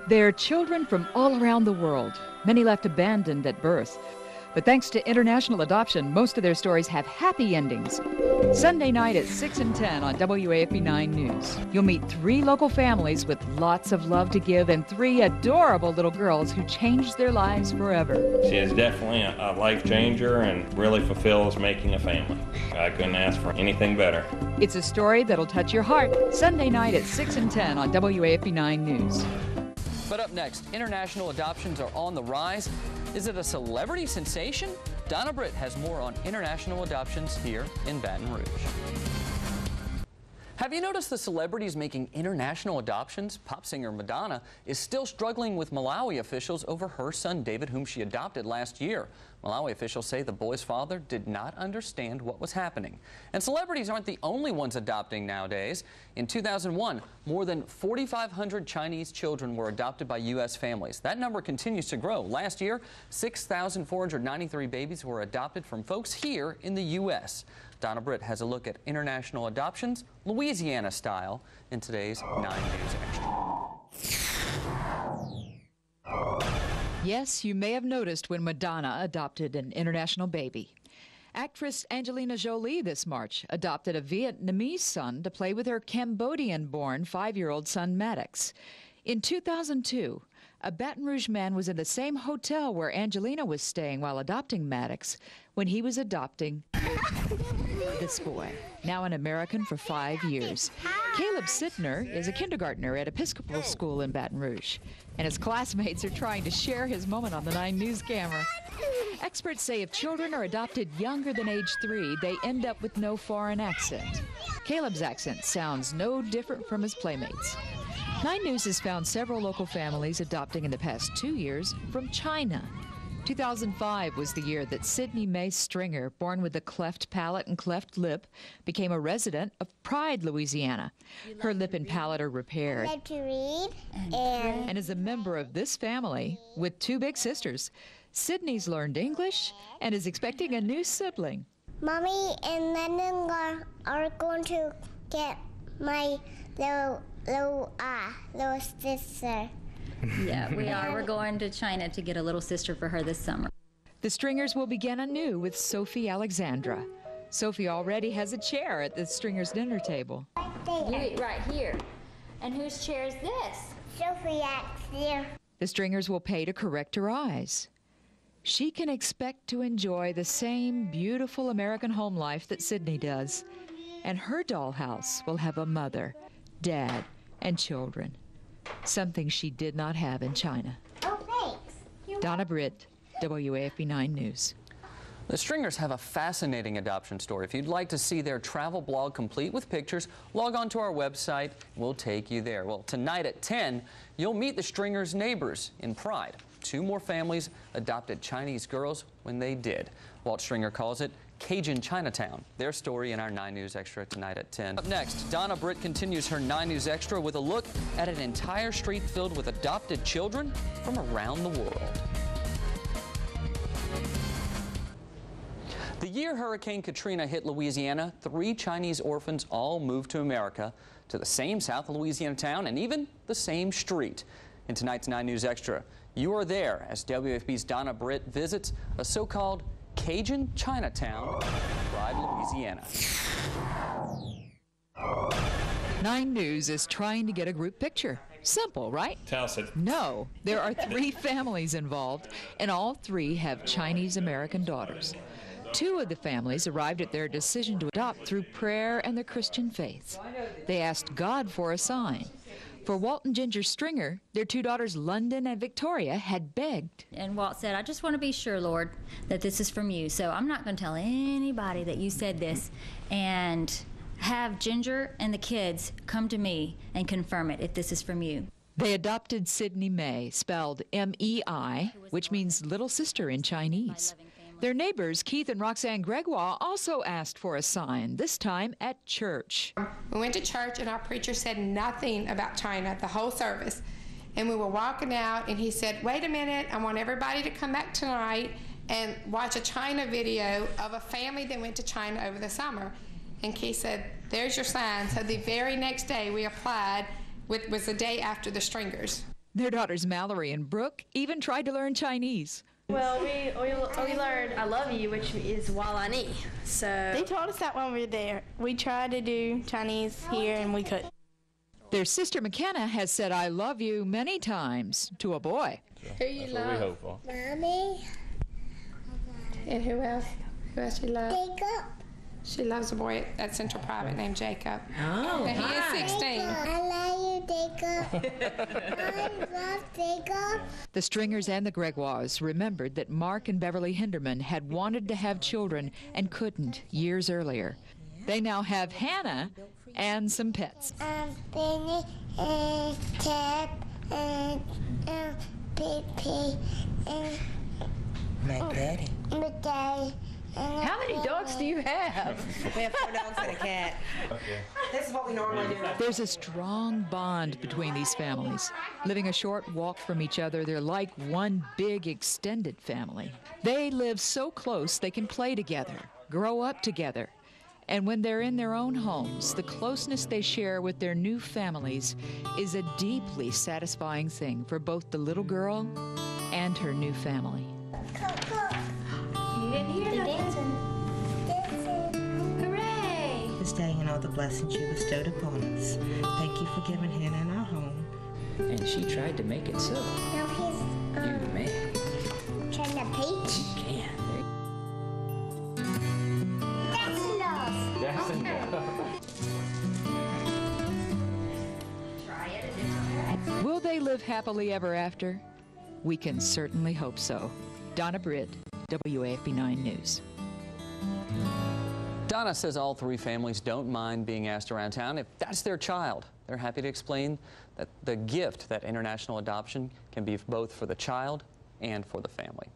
They're children from all around the world, many left abandoned at birth. But thanks to international adoption, most of their stories have happy endings. Sunday night at 6 and 10 on WAFB 9 News. You'll meet 3 local families with lots of love to give and 3 adorable little girls who changed their lives forever. She is definitely a life changer and really fulfills making a family. I couldn't ask for anything better. It's a story that'll touch your heart. Sunday night at 6 and 10 on WAFB 9 News. But up next, international adoptions are on the rise. Is it a celebrity sensation? Donna Britt has more on international adoptions here in Baton Rouge. Have you noticed the celebrities making international adoptions? Pop singer Madonna is still struggling with Malawi officials over her son David, whom she adopted last year. Malawi officials say the boy's father did not understand what was happening. And celebrities aren't the only ones adopting nowadays. In 2001, more than 4,500 Chinese children were adopted by U.S. families. That number continues to grow. Last year, 6,493 babies were adopted from folks here in the U.S. Donna Britt has a look at international adoptions, Louisiana style, in today's 9 News Extra. Yes, you may have noticed when Madonna adopted an international baby. Actress Angelina Jolie this March adopted a Vietnamese son to play with her Cambodian-born 5-year-old son Maddox. In 2002, a Baton Rouge man was in the same hotel where Angelina was staying while adopting Maddox when he was adopting this boy, now an American for 5 years. Caleb Sittner is a kindergartner at Episcopal School in Baton Rouge, and his classmates are trying to share his moment on the 9 News camera. Experts say if children are adopted younger than age 3, they end up with no foreign accent. Caleb's accent sounds no different from his playmates. 9 News has found several local families adopting in the past 2 years from China. 2005 was the year that Sydney Mae Stringer, born with a cleft palate and cleft lip, became a resident of Pride, Louisiana. Her lip and palate are repaired. I like to read And as a member of this family, with 2 big sisters, Sydney's learned English and is expecting a new sibling. Mommy and Lennon are going to get my little sister. Yeah, we are. We're going to China to get a little sister for her this summer. The Stringers will begin anew with Sophie Alexandra. Sophie already has a chair at the Stringers' dinner table. You eat right here. And whose chair is this? Sophie here. The Stringers will pay to correct her eyes. She can expect to enjoy the same beautiful American home life that Sydney does. And her dollhouse will have a mother, dad, and children. Something she did not have in China. Oh, thanks. Donna Britt, WAFB 9 News. The Stringers have a fascinating adoption story. If you'd like to see their travel blog complete with pictures, log on to our website. We'll take you there. Well, tonight at 10, you'll meet the Stringers' neighbors in Pride. 2 more families adopted Chinese girls when they did. Walt Stringer calls it Cajun Chinatown. Their story in our 9 News Extra tonight at 10. Up next, Donna Britt continues her 9 News Extra with a look at an entire street filled with adopted children from around the world. The year Hurricane Katrina hit Louisiana, 3 Chinese orphans all moved to America, to the same South Louisiana town and even the same street. In tonight's 9 News Extra, you are there as WFB's Donna Britt visits a so-called Cajun Chinatown in Pride, Louisiana. 9 News is trying to get a group picture. Simple, right? No, there are 3 families involved, and all 3 have Chinese-American daughters. 2 of the families arrived at their decision to adopt through prayer and the Christian faith. They asked God for a sign. For Walt and Ginger Stringer, their 2 daughters, London and Victoria, had begged. And Walt said, I just want to be sure, Lord, that this is from you. So I'm not going to tell anybody that you said this. And have Ginger and the kids come to me and confirm it if this is from you. They adopted Sydney Mae, spelled M-E-I, which means little sister in Chinese. Their neighbors, Keith and Roxanne Gregoire, also asked for a sign, this time at church. We went to church and our preacher said nothing about China the whole service. And we were walking out and he said, wait a minute, I want everybody to come back tonight and watch a China video of a family that went to China over the summer. And Keith said, there's your sign. So the very next day we applied, was the day after the Stringers. Their daughters Mallory and Brooke even tried to learn Chinese. Well, we learned I love you, which is Walani. So They taught us that when we were there. We tried to do Chinese here and we couldn't. Their sister McKenna has said I love you many times to a boy. Who you That's what we love? hope for. Mommy, And who else? Who else you love? Jacob. She loves a boy at Central Private named Jacob. Oh, And he is 16. I love you, Jacob. I love Jacob. The Stringers and the Gregoires remembered that Mark and Beverly Hinderman had wanted to have children and couldn't years earlier. They now have Hannah and some pets. Benny and Tab and Pee-Pee and My daddy. my daddy. how many dogs do you have? We have 4 dogs and a cat. This is what we normally do. There's a strong bond between these families. Living a short walk from each other, they're like one big extended family. They live so close they can play together, grow up together. And when they're in their own homes, the closeness they share with their new families is a deeply satisfying thing for both the little girl and her new family. You didn't hear nothing. Hooray! This day and all the blessings you bestowed upon us. Thank you for giving Hannah in our home. And she tried to make it so. Now he's You may. trying to peach. Can. That's enough. Will they live happily ever after? We can certainly hope so. Donna Britt, WAFB 9 News. Donna says all 3 families don't mind being asked around town if that's their child. They're happy to explain that the gift that international adoption can be both for the child and for the family.